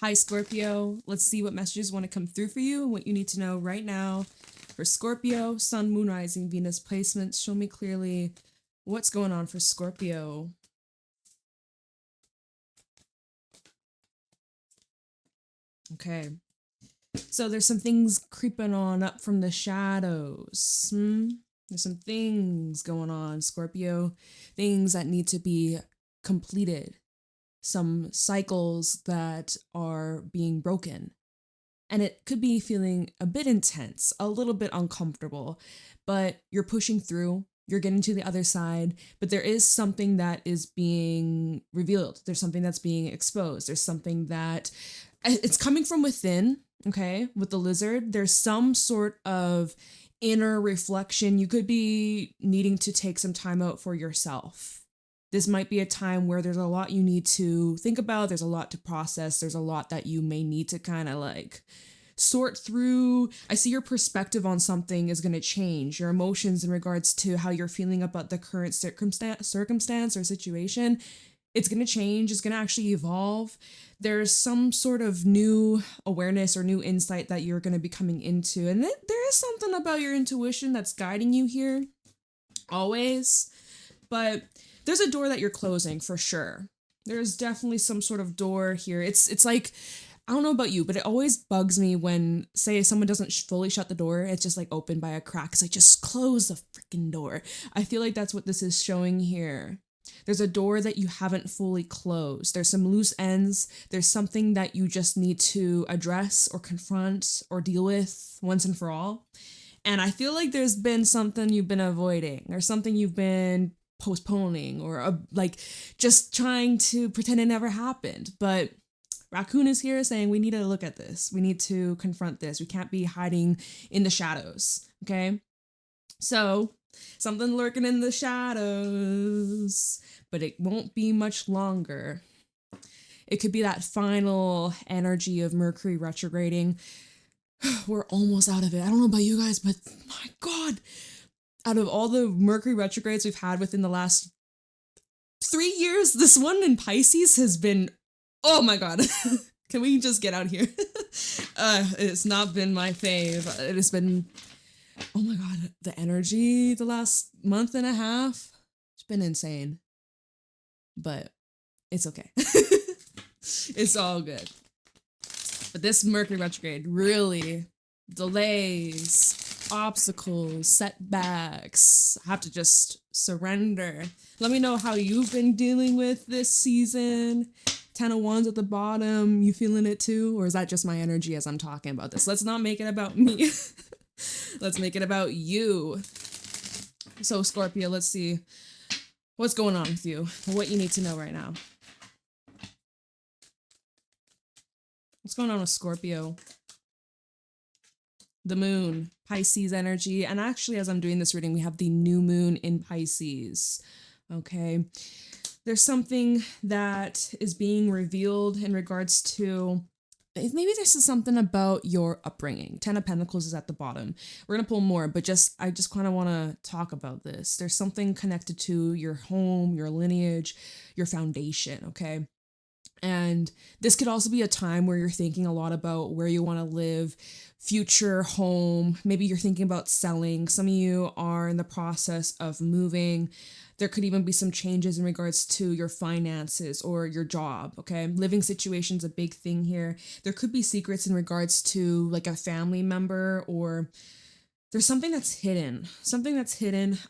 Hi, Scorpio. Let's see what messages want to come through for you and what you need to know right now. For Scorpio, Sun, Moon, Rising, Venus placements, show me clearly what's going on for Scorpio. Okay. So there's some things creeping on up from the shadows. There's some things going on, Scorpio. Things that need to be completed. Some cycles that are being broken. And it could be feeling a bit intense, a little bit uncomfortable, but you're pushing through, you're getting to the other side, but there is something that is being revealed. There's something that's being exposed. There's something that it's coming from within, okay? With the lizard, there's some sort of inner reflection. You could be needing to take some time out for yourself. This might be a time where there's a lot you need to think about. There's a lot to process. There's a lot that you may need to kind of like sort through. I see your perspective on something is going to change. Your emotions in regards to how you're feeling about the current circumstance or situation, it's going to change. It's going to actually evolve. There's some sort of new awareness or new insight that you're going to be coming into. And there is something about your intuition that's guiding you here, always. But there's a door that you're closing for sure. There's definitely some sort of door here. It's like, I don't know about you, but it always bugs me when, say, someone doesn't fully shut the door. It's just like open by a crack. It's like, just close the freaking door. I feel like that's what this is showing here. There's a door that you haven't fully closed. There's some loose ends. There's something that you just need to address or confront or deal with once and for all. And I feel like there's been something you've been avoiding or something you've been postponing or like just trying to pretend it never happened. But Rakun is here saying we need to look at this. We need to confront this. We can't be hiding in the shadows, okay? So, something lurking in the shadows, but it won't be much longer. It could be that final energy of Mercury retrograding. We're almost out of it. I don't know about you guys, but my God, out of all the Mercury retrogrades we've had within the last 3 years, this one in Pisces has been, oh my God. Can we just get out here? It's not been my fave. It has been, oh my God, the energy the last month and a half, it's been insane. But it's okay. It's all good. But this Mercury retrograde really delays, obstacles, setbacks. I have to just surrender. Let me know how you've been dealing with this season. 10 of Wands at the bottom. You feeling it too? Or is that just my energy as I'm talking about this? Let's not make it about me. Let's make it about you. So Scorpio, let's see what's going on with you. What you need to know right now. What's going on with Scorpio? The moon, Pisces energy. And actually, as I'm doing this reading, we have the new moon in Pisces. Okay. There's something that is being revealed in regards to, maybe this is something about your upbringing. 10 of Pentacles is at the bottom. We're going to pull more, but I just kind of want to talk about this. There's something connected to your home, your lineage, your foundation, okay? And this could also be a time where you're thinking a lot about where you want to live, future home. Maybe you're thinking about selling. Some of you are in the process of moving. There could even be some changes in regards to your finances or your job, okay? Living situation's a big thing here. There could be secrets in regards to like a family member, or there's something that's hidden.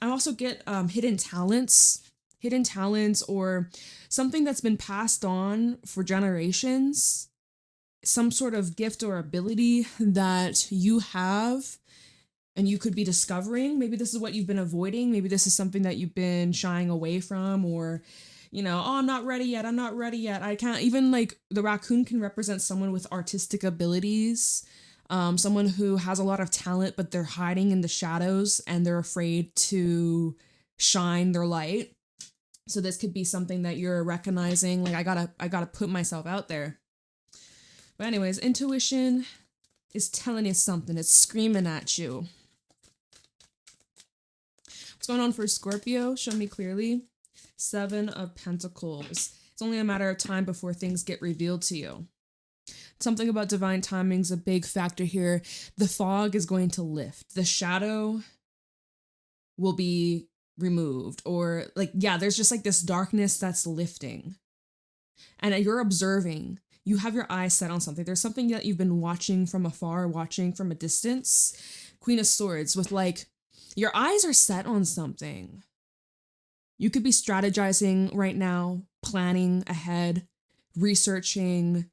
I also get hidden talents, or something that's been passed on for generations, some sort of gift or ability that you have and you could be discovering. Maybe this is what you've been avoiding. Maybe this is something that you've been shying away from, or, you know, oh, I'm not ready yet. I can't. Even like the raccoon can represent someone with artistic abilities, someone who has a lot of talent, but they're hiding in the shadows and they're afraid to shine their light. So this could be something that you're recognizing, like, I gotta put myself out there. But anyways, intuition is telling you something. It's screaming at you. What's going on for Scorpio? Show me clearly. 7 of Pentacles. It's only a matter of time before things get revealed to you. Something about divine timing is a big factor here. The fog is going to lift. The shadow will be removed, or like, yeah, there's just like this darkness that's lifting. And you're observing. You have your eyes set on something. There's something that you've been watching from afar, watching from a distance. Queen of Swords with like, your eyes are set on something. You could be strategizing right now, planning ahead, researching,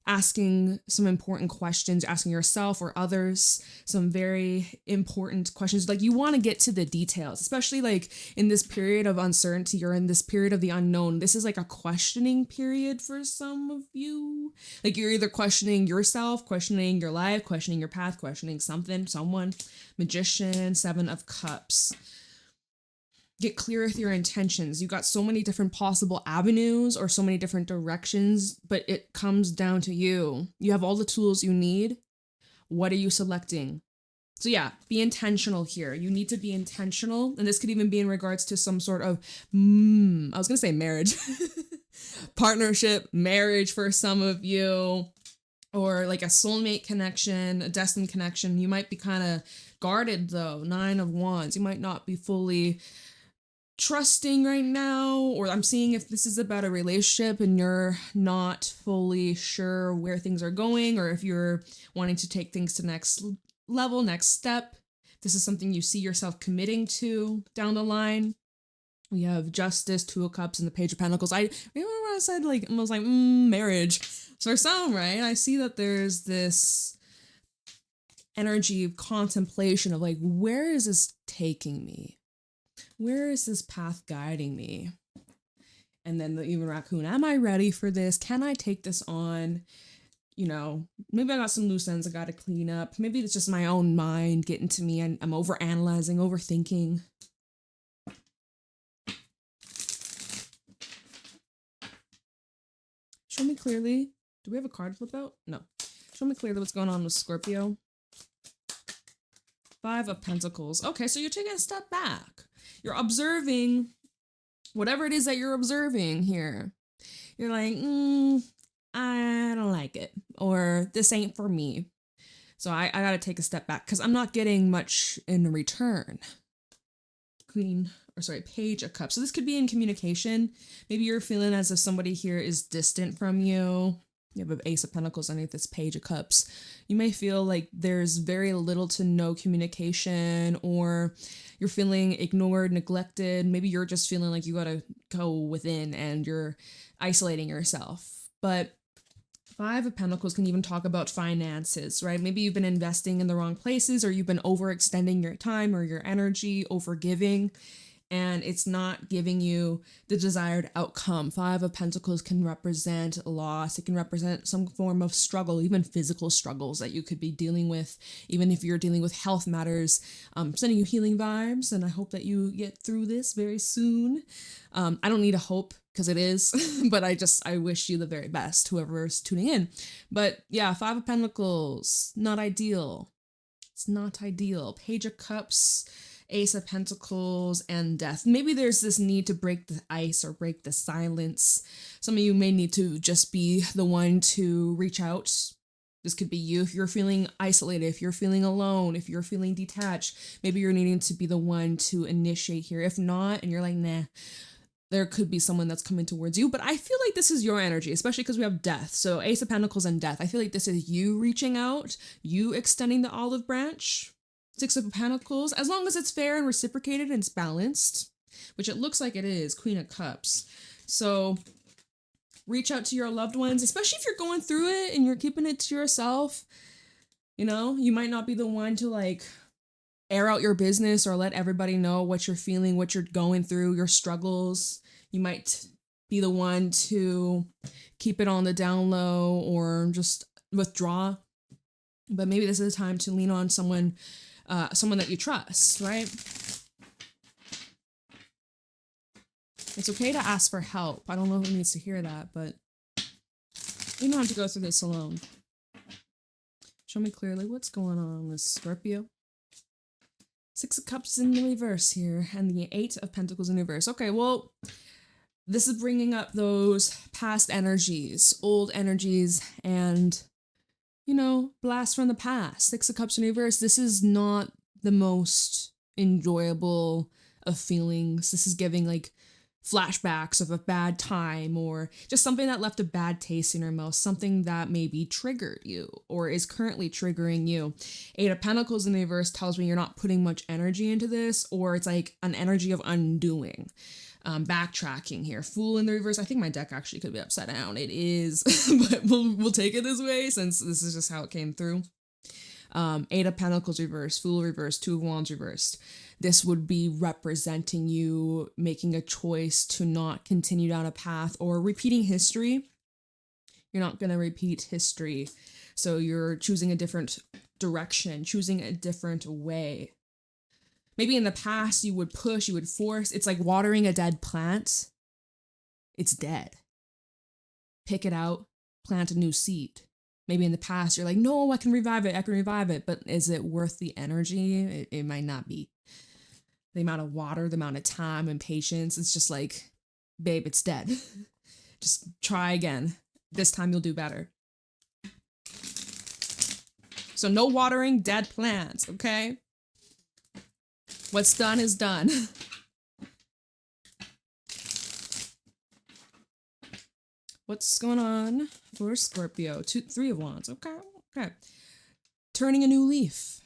asking some important questions, asking yourself or others some very important questions. Like, you want to get to the details, especially like in this period of uncertainty or in this period of the unknown. This is like a questioning period for some of you. Like, you're either questioning yourself, questioning your life, questioning your path, questioning something, someone. Magician, 7 of Cups. Get clear with your intentions. You got so many different possible avenues or so many different directions, but it comes down to you. You have all the tools you need. What are you selecting? So yeah, be intentional here. You need to be intentional. And this could even be in regards to some sort of, I was going to say marriage, partnership, marriage for some of you, or like a soulmate connection, a destined connection. You might be kind of guarded though. 9 of Wands. You might not be fully trusting right now, or I'm seeing if this is about a relationship and you're not fully sure where things are going, or if you're wanting to take things to next level, next step. This is something you see yourself committing to down the line. We have Justice, 2 of Cups, and the Page of Pentacles. I remember when I said like, I was like, marriage. So for some, right, I see that there's this energy of contemplation of like, where is this taking me? Where is this path guiding me? And then even Rakun, am I ready for this? Can I take this on? You know, maybe I got some loose ends I got to clean up. Maybe it's just my own mind getting to me and I'm overanalyzing, overthinking. Show me clearly. Do we have a card flip out? No. Show me clearly what's going on with Scorpio. 5 of Pentacles. Okay, so you're taking a step back. You're observing whatever it is that you're observing here. You're like, I don't like it, or this ain't for me. So I gotta take a step back because I'm not getting much in return. Page of Cups. So this could be in communication. Maybe you're feeling as if somebody here is distant from you. You have an Ace of Pentacles underneath this Page of Cups. You may feel like there's very little to no communication, or you're feeling ignored, neglected. Maybe you're just feeling like you gotta go within and you're isolating yourself. But 5 of Pentacles can even talk about finances, right? Maybe you've been investing in the wrong places, or you've been overextending your time or your energy, overgiving, and it's not giving you the desired outcome. 5 of Pentacles can represent loss. It can represent some form of struggle, even physical struggles that you could be dealing with, even if you're dealing with health matters. I'm sending you healing vibes, and I hope that you get through this very soon. I don't need a hope, because it is, but I wish you the very best, whoever's tuning in. But yeah, 5 of Pentacles, not ideal. It's not ideal. Page of Cups, Ace of Pentacles, and Death. Maybe there's this need to break the ice or break the silence. Some of you may need to just be the one to reach out. This could be you if you're feeling isolated, if you're feeling alone, if you're feeling detached. Maybe you're needing to be the one to initiate here. If not, and you're like, nah, there could be someone that's coming towards you. But I feel like this is your energy, especially because we have Death. So Ace of Pentacles and Death. I feel like this is you reaching out, you extending the olive branch. 6 of Pentacles, as long as it's fair and reciprocated and it's balanced, which it looks like it is. Queen of Cups. So reach out to your loved ones, especially if you're going through it and you're keeping it to yourself. You know, you might not be the one to like air out your business or let everybody know what you're feeling, what you're going through, your struggles. You might be the one to keep it on the down low or just withdraw. But maybe this is a time to lean on someone that you trust, right? It's okay to ask for help. I don't know who needs to hear that, but you don't have to go through this alone. Show me clearly what's going on with Scorpio. 6 of Cups in the reverse here, and the 8 of Pentacles in reverse. Okay, well, This is bringing up those past energies, old energies, and, you know, blast from the past. Six of Cups in reverse. This is not the most enjoyable of feelings. This is giving like flashbacks of a bad time or just something that left a bad taste in your mouth, something that maybe triggered you or is currently triggering you. Eight of Pentacles in the reverse tells me you're not putting much energy into this, or it's like an energy of undoing. Backtracking here. Fool in the reverse. I think my deck actually could be upside down. It is, but we'll take it this way since this is just how it came through. Eight of Pentacles reversed, Fool reversed, Two of Wands reversed. This would be representing you making a choice to not continue down a path or repeating history. You're not going to repeat history. So you're choosing a different direction, choosing a different way. Maybe in the past you would push, you would force. It's like watering a dead plant. It's dead. Pick it out, plant a new seed. Maybe in the past you're like, no, I can revive it. But is it worth the energy? It might not be. The amount of water, the amount of time and patience. It's just like, babe, it's dead. Just try again. This time you'll do better. So no watering dead plants, okay? What's done is done. What's going on for Scorpio? Three of Wands. Okay. Turning a new leaf.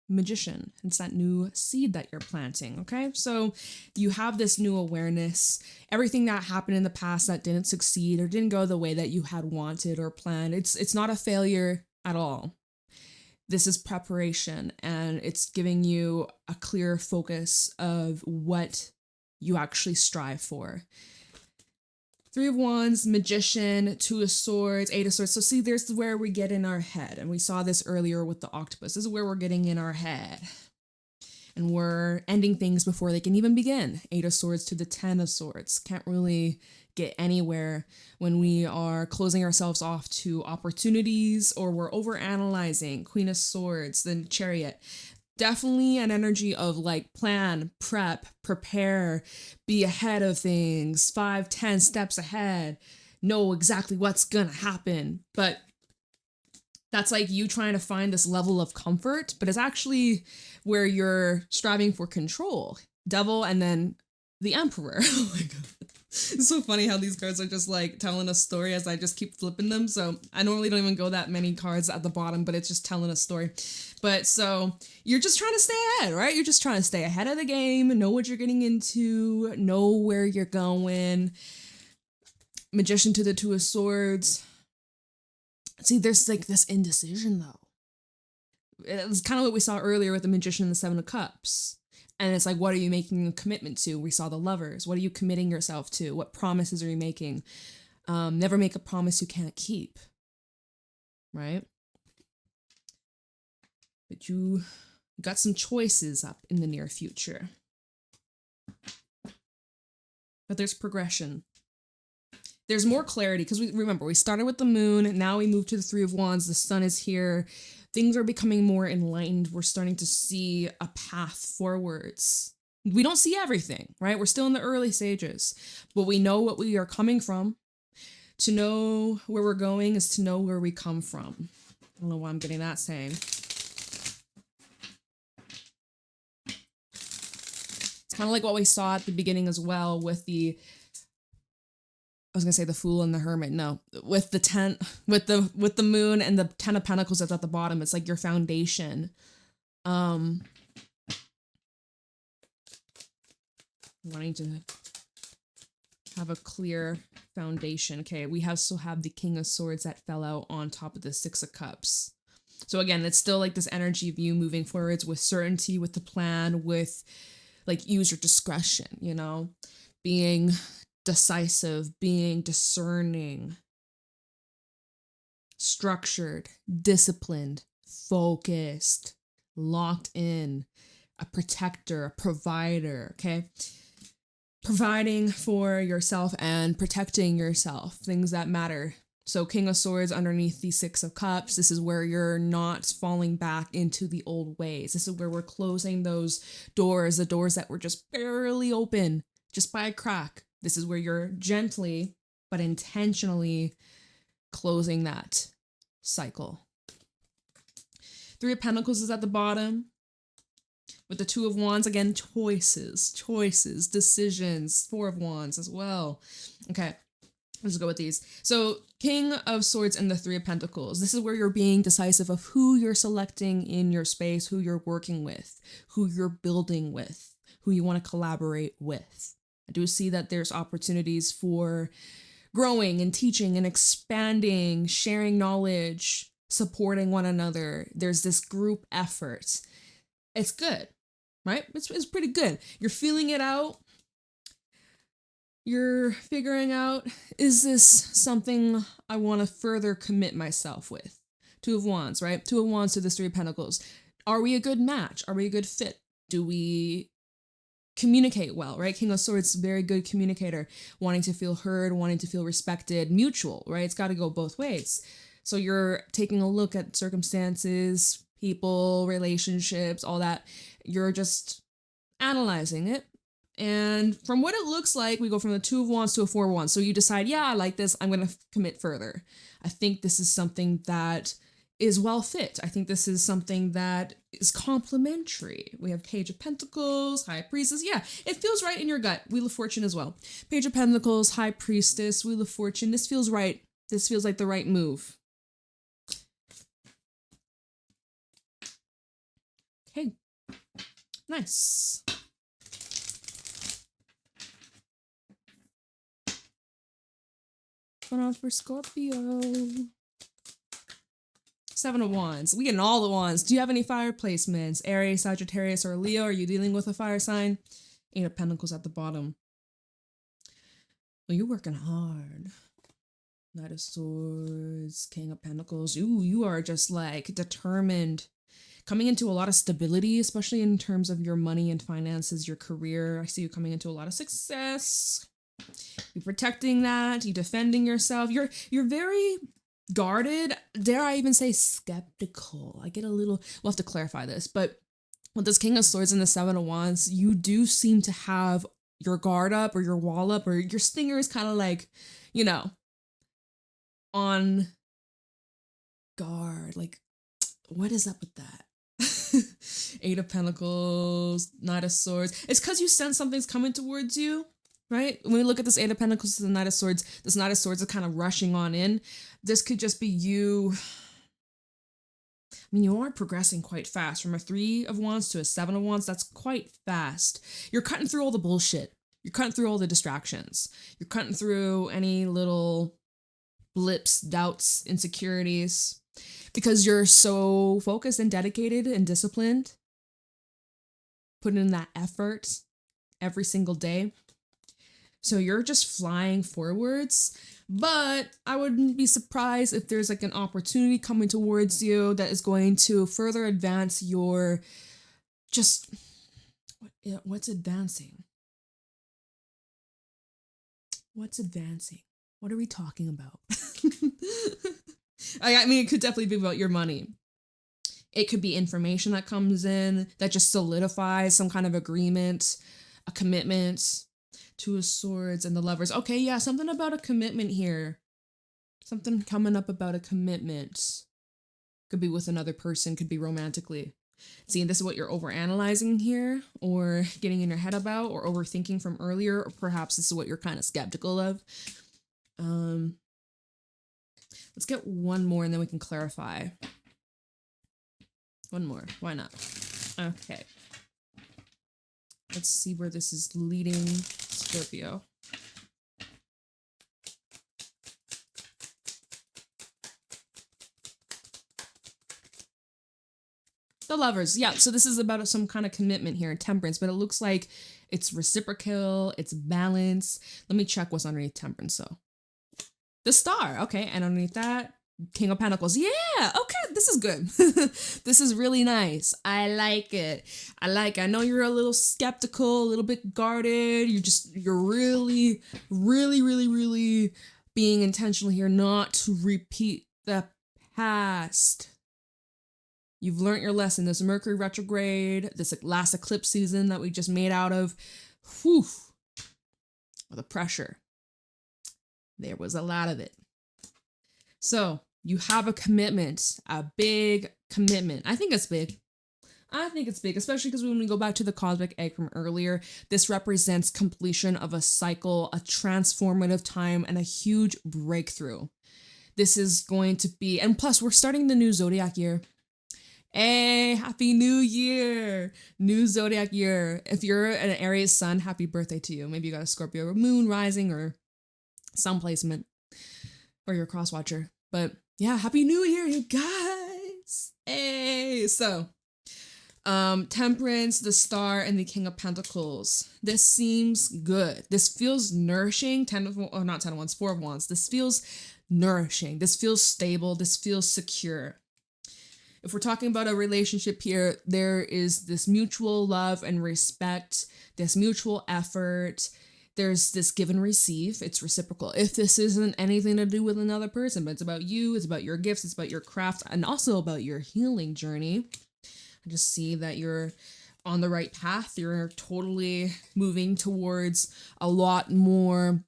Magician. It's that new seed that you're planting, okay? So you have this new awareness. Everything that happened in the past that didn't succeed or didn't go the way that you had wanted or planned, it's not a failure at all. This is preparation, and it's giving you a clear focus of what you actually strive for. Three of Wands, Magician, Two of Swords, Eight of Swords. So see, there's where we get in our head. And we saw this earlier with the octopus. This is where we're getting in our head. And we're ending things before they can even begin. Eight of Swords to the 10 of Swords. Can't really get anywhere when we are closing ourselves off to opportunities or we're overanalyzing. Queen of Swords, then Chariot. Definitely an energy of like plan, prep, prepare, be ahead of things, 5, 10 steps ahead, know exactly what's gonna happen. But that's like you trying to find this level of comfort, but it's actually where you're striving for control. Devil and then the Emperor. Oh my God. It's so funny how these cards are just like telling a story as I just keep flipping them. So I normally don't even go that many cards at the bottom, but it's just telling a story. But so you're just trying to stay ahead, right? You're just trying to stay ahead of the game, know what you're getting into, know where you're going. Magician to the Two of Swords. See, there's like this indecision though. It's kind of what we saw earlier with the Magician and the Seven of Cups. And it's like, what are you making a commitment to? We saw the Lovers. What are you committing yourself to? What promises are you making? Never make a promise you can't keep. Right? But you got some choices up in the near future. But there's progression. There's more clarity because we started with the moon. Now we move to the Three of Wands. The sun is here. Things are becoming more enlightened. We're starting to see a path forwards. We don't see everything, right? We're still in the early stages, but we know what we are coming from. To know where we're going is to know where we come from. I don't know why I'm getting that saying. It's kind of like what we saw at the beginning as well with the Fool and the Hermit. No, with the with the moon and the 10 of Pentacles that's at the bottom. It's like your foundation. Wanting to have a clear foundation. Okay, we still have the King of Swords that fell out on top of the Six of Cups. So again, it's still like this energy of you moving forwards with certainty, with the plan, with like use your discretion, you know, being decisive, being discerning, structured, disciplined, focused, locked in, a protector, a provider, okay? Providing for yourself and protecting yourself, things that matter. So King of Swords underneath the Six of Cups, this is where you're not falling back into the old ways. This is where we're closing those doors, the doors that were just barely open, just by a crack. This is where you're gently but intentionally closing that cycle. Three of Pentacles is at the bottom. With the Two of Wands, again, choices, decisions. Four of Wands as well. Okay, let's go with these. So King of Swords and the Three of Pentacles. This is where you're being decisive of who you're selecting in your space, who you're working with, who you're building with, who you want to collaborate with. I do see that there's opportunities for growing and teaching and expanding, sharing knowledge, supporting one another. There's this group effort. It's good, right? It's pretty good. You're feeling it out. You're figuring out, is this something I want to further commit myself with? Two of Wands, right? Two of Wands to the Three of Pentacles. Are we a good match? Are we a good fit? Do we communicate well, right? King of Swords, very good communicator, wanting to feel heard, wanting to feel respected, mutual, right? It's got to go both ways. So you're taking a look at circumstances, people, relationships, all that. You're just analyzing it. And from what it looks like, we go from the Two of Wands to a Four of Wands. So you decide, yeah, I like this. I'm going to commit further. I think this is something that is well fit. I think this is something that is complementary. We have Page of Pentacles, High Priestess. Yeah, it feels right in your gut. Wheel of Fortune as well. Page of Pentacles, High Priestess, Wheel of Fortune. This feels right. This feels like the right move. Okay, nice. What's going on for Scorpio? Seven of Wands. We getting all the wands. Do you have any fire placements? Aries, Sagittarius, or Leo? Are you dealing with a fire sign? Eight of Pentacles at the bottom. Well, you're working hard. Knight of Swords, King of Pentacles. You are just like determined. Coming into a lot of stability, especially in terms of your money and finances, your career. I see you coming into a lot of success. You're protecting that. You're defending yourself. You're very guarded. Dare I even say skeptical? I get a little, we'll have to clarify this, but with this King of Swords and the Seven of Wands, you do seem to have your guard up or your wall up, or your stinger is kind of like, you know, on guard. Like, what is up with that? Eight of Pentacles, Knight of Swords. It's because you sense something's coming towards you, right? When we look at this Eight of Pentacles to the Knight of Swords, this Knight of Swords is kind of rushing on in. This could just be you. I mean, you are progressing quite fast. From a Three of Wands to a Seven of Wands, that's quite fast. You're cutting through all the bullshit. You're cutting through all the distractions. You're cutting through any little blips, doubts, insecurities. Because you're so focused and dedicated and disciplined, putting in that effort every single day. So you're just flying forwards. But I wouldn't be surprised if there's like an opportunity coming towards you that is going to further advance your just, what's advancing? What's advancing? What are we talking about? I mean, it could definitely be about your money. It could be information that comes in that just solidifies some kind of agreement, a commitment. Two of Swords and the Lovers. Okay, yeah, something about a commitment here. Something coming up about a commitment. Could be with another person, could be romantically. See, this is what you're overanalyzing here, or getting in your head about, or overthinking from earlier, or perhaps this is what you're kind of skeptical of. Let's get one more and then we can clarify. One more. Why not? Okay. Let's see where this is leading Scorpio. The Lovers. Yeah, so this is about some kind of commitment here, temperance, but it looks like it's reciprocal, it's balance. Let me check what's underneath temperance, though. The Star, okay, and underneath that, King of Pentacles. Yeah, okay, this is good. This is really nice. I like it. I know you're a little skeptical, a little bit guarded. You're really, really, really, really being intentional here not to repeat the past. You've learned your lesson. This Mercury retrograde, this last eclipse season that we just made out of. Whew. the pressure. There was a lot of it. So you have a commitment, a big commitment. I think it's big. I think it's big, especially because when we go back to the cosmic egg from earlier, this represents completion of a cycle, a transformative time, and a huge breakthrough. This is going to be, and plus we're starting the new zodiac year. Hey, happy new year. New zodiac year. If you're an Aries sun, happy birthday to you. Maybe you got a Scorpio moon rising or sun placement, or you're a cross watcher. But yeah, happy new year, you guys. Hey, so Temperance, the Star, and the King of Pentacles. This seems good. This feels nourishing. Not 10 of Wands, 4 of Wands. This feels nourishing. This feels stable. This feels secure. If we're talking about a relationship here, there is this mutual love and respect, this mutual effort. There's this give and receive. It's reciprocal. If this isn't anything to do with another person, but it's about you, it's about your gifts, it's about your craft, and also about your healing journey. I just see that you're on the right path. You're totally moving towards a lot more,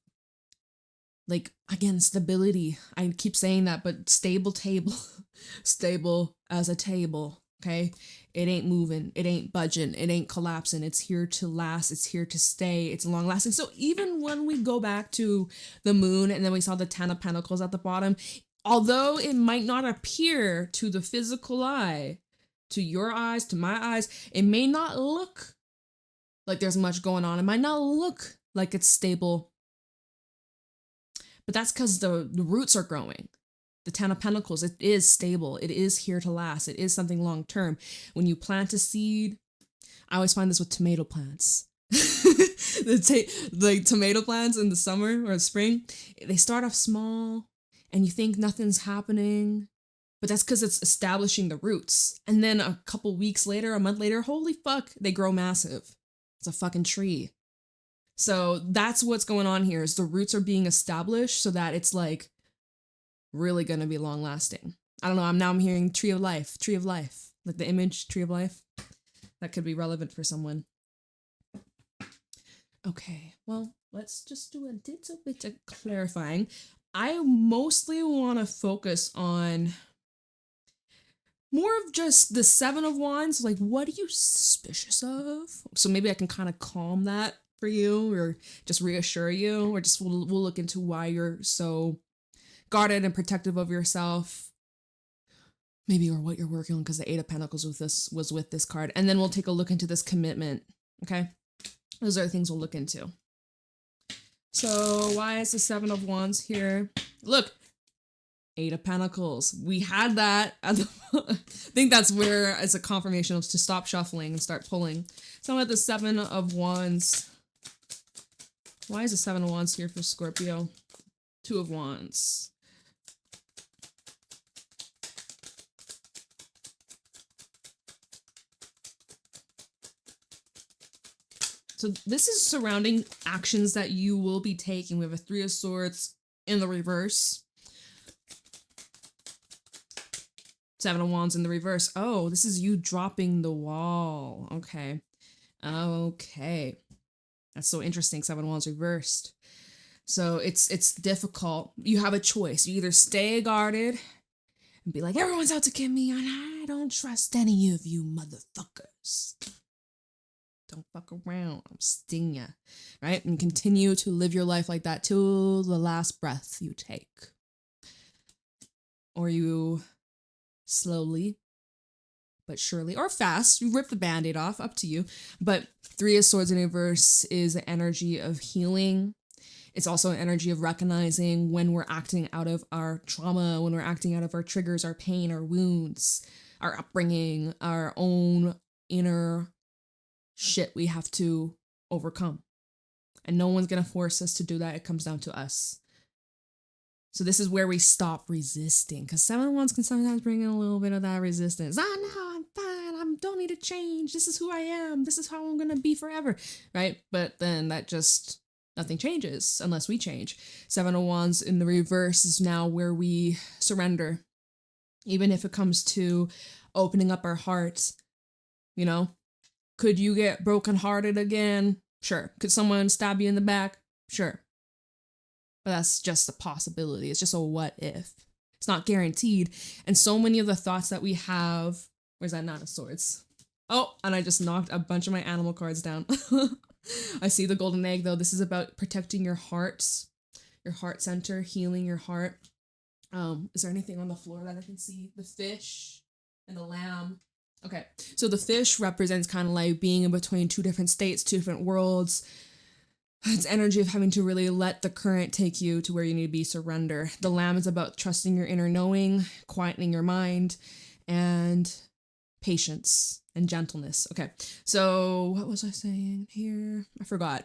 like, again, stability. I keep saying that, but stable table. Stable as a table, okay? It ain't moving. It ain't budging. It ain't collapsing. It's here to last. It's here to stay. It's long lasting. So even when we go back to the moon and then we saw the 10 of Pentacles at the bottom, although it might not appear to the physical eye, to your eyes, to my eyes, it may not look like there's much going on. It might not look like it's stable. But that's because the roots are growing. The 10 of Pentacles, it is stable. It is here to last. It is something long term. When you plant a seed, I always find this with tomato plants. Like tomato plants in the summer or spring, they start off small and you think nothing's happening, but that's because it's establishing the roots. And then a couple weeks later, a month later, holy fuck, they grow massive. It's a fucking tree. So that's what's going on here is the roots are being established so that it's like really going to be long lasting. I don't know. I'm hearing tree of life, like the image tree of life. That could be relevant for someone. Okay, well, let's just do a little bit of clarifying. I mostly want to focus on more of just the 7 of Wands. Like, what are you suspicious of? So maybe I can kind of calm that for you, or just reassure you, or just we'll look into why you're so guarded and protective of yourself, maybe, or what you're working on, because the 8 of Pentacles was with this card. And then we'll take a look into this commitment, okay? Those are the things we'll look into. So why is the 7 of Wands here? Look, 8 of Pentacles. We had that. I think that's where it's a confirmation of to stop shuffling and start pulling. So at the 7 of Wands. Why is the 7 of Wands here for Scorpio? 2 of Wands. So this is surrounding actions that you will be taking. We have a 3 of Swords in the reverse. 7 of Wands in the reverse. Oh, this is you dropping the wall. Okay. Okay. That's so interesting. 7 of Wands reversed. So it's difficult. You have a choice. You either stay guarded and be like, everyone's out to get me, and I don't trust any of you motherfuckers. Don't fuck around. I'm sting ya. Right? And continue to live your life like that till the last breath you take. Or you slowly but surely, or fast, you rip the band-aid off, up to you. But 3 of Swords in reverse is an energy of healing. It's also an energy of recognizing when we're acting out of our trauma, when we're acting out of our triggers, our pain, our wounds, our upbringing, our own inner shit we have to overcome. And no one's going to force us to do that. It comes down to us. So this is where we stop resisting, because 7 of Wands can sometimes bring in a little bit of that resistance. Oh no, I'm fine. I don't need to change. This is who I am. This is how I'm going to be forever. Right? But then that just, nothing changes unless we change. 7 of Wands in the reverse is now where we surrender. Even if it comes to opening up our hearts, you know, could you get brokenhearted again? Sure. Could someone stab you in the back? Sure. But that's just a possibility. It's just a what if. It's not guaranteed. And so many of the thoughts that we have, where's that Nine of Swords? Oh, and I just knocked a bunch of my animal cards down. I see the golden egg though. This is about protecting your heart center, healing your heart. Is there anything on the floor that I can see? The fish and the lamb. Okay, so the fish represents kind of like being in between two different states, two different worlds. It's energy of having to really let the current take you to where you need to be, surrender. The lamb is about trusting your inner knowing, quietening your mind, and patience and gentleness. Okay, so what was I saying here? I forgot.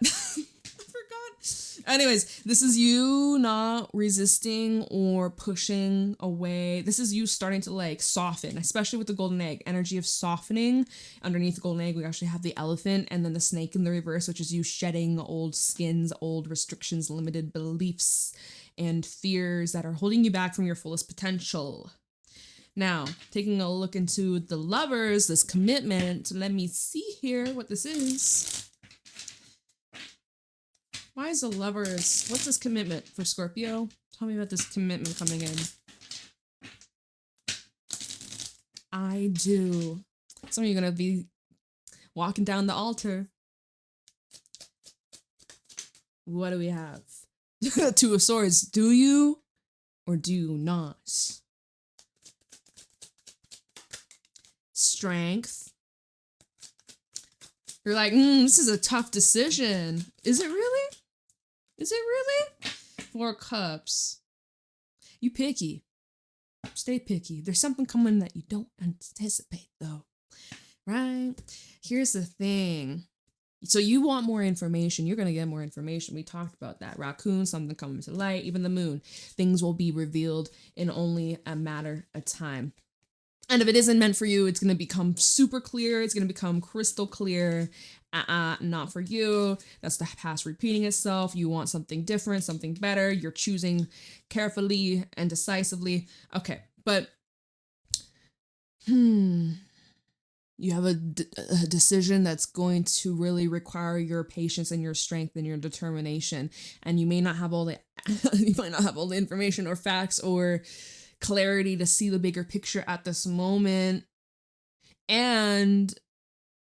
Anyways, this is you not resisting or pushing away. This is you starting to like soften, especially with the golden egg, energy of softening. Underneath the golden egg, we actually have the elephant and then the snake in the reverse, which is you shedding old skins, old restrictions, limited beliefs, and fears that are holding you back from your fullest potential. Now, taking a look into the lovers, this commitment, let me see here what this is. Why is the lovers? What's this commitment for Scorpio? Tell me about this commitment coming in. I do. Some of you are going to be walking down the altar. What do we have? Two of Swords. Do you or do you not? Strength. You're like, this is a tough decision. Is it really? Is it really? 4 of Cups. You picky. Stay picky. There's something coming that you don't anticipate though. Right? Here's the thing. So you want more information. You're going to get more information. We talked about that. Rakun, something coming to light. Even the moon. Things will be revealed in only a matter of time. And if it isn't meant for you, it's going to become super clear. It's going to become crystal clear. Not for you. That's the past repeating itself. You want something different, something better. You're choosing carefully and decisively. Okay, but you have a decision that's going to really require your patience and your strength and your determination. And you may not have all the information or facts or clarity to see the bigger picture at this moment. And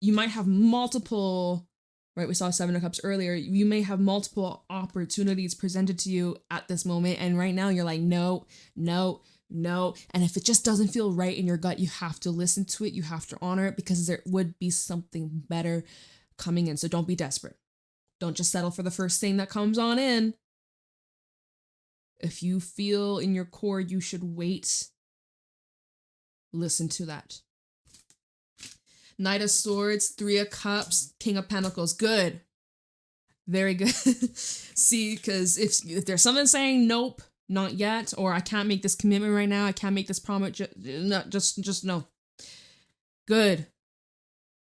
you might have multiple, right? We saw 7 of Cups earlier. You may have multiple opportunities presented to you at this moment. And right now you're like, no. And if it just doesn't feel right in your gut, you have to listen to it. You have to honor it because there would be something better coming in. So don't be desperate. Don't just settle for the first thing that comes on in. If you feel in your core you should wait, listen to that. Knight of Swords, 3 of Cups, King of Pentacles. Good. Very good. See, because if there's something saying nope, not yet, or I can't make this commitment right now, I can't make this promise, just no. Good.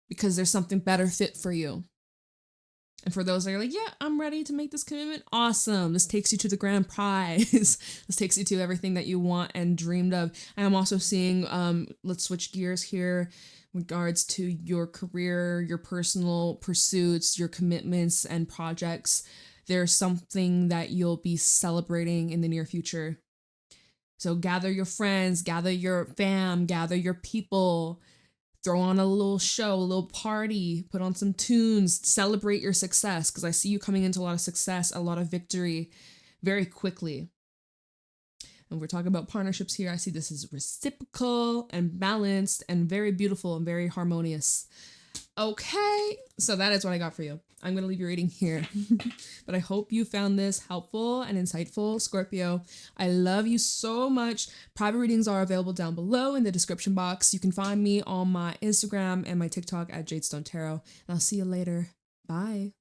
Because there's something better fit for you. And for those that are like, yeah, I'm ready to make this commitment, awesome. This takes you to the grand prize. This takes you to everything that you want and dreamed of. And I'm also seeing, let's switch gears here, regards to your career, your personal pursuits, your commitments and projects. There's something that you'll be celebrating in the near future. So gather your friends, gather your fam, gather your people, throw on a little show, a little party, put on some tunes, celebrate your success, because I see you coming into a lot of success, a lot of victory very quickly. And we're talking about partnerships here. I see this is reciprocal and balanced and very beautiful and very harmonious. Okay, so that is what I got for you. I'm going to leave your reading here. But I hope you found this helpful and insightful, Scorpio. I love you so much. Private readings are available down below in the description box. You can find me on my Instagram and my TikTok at JadeStoneTarot. And I'll see you later. Bye.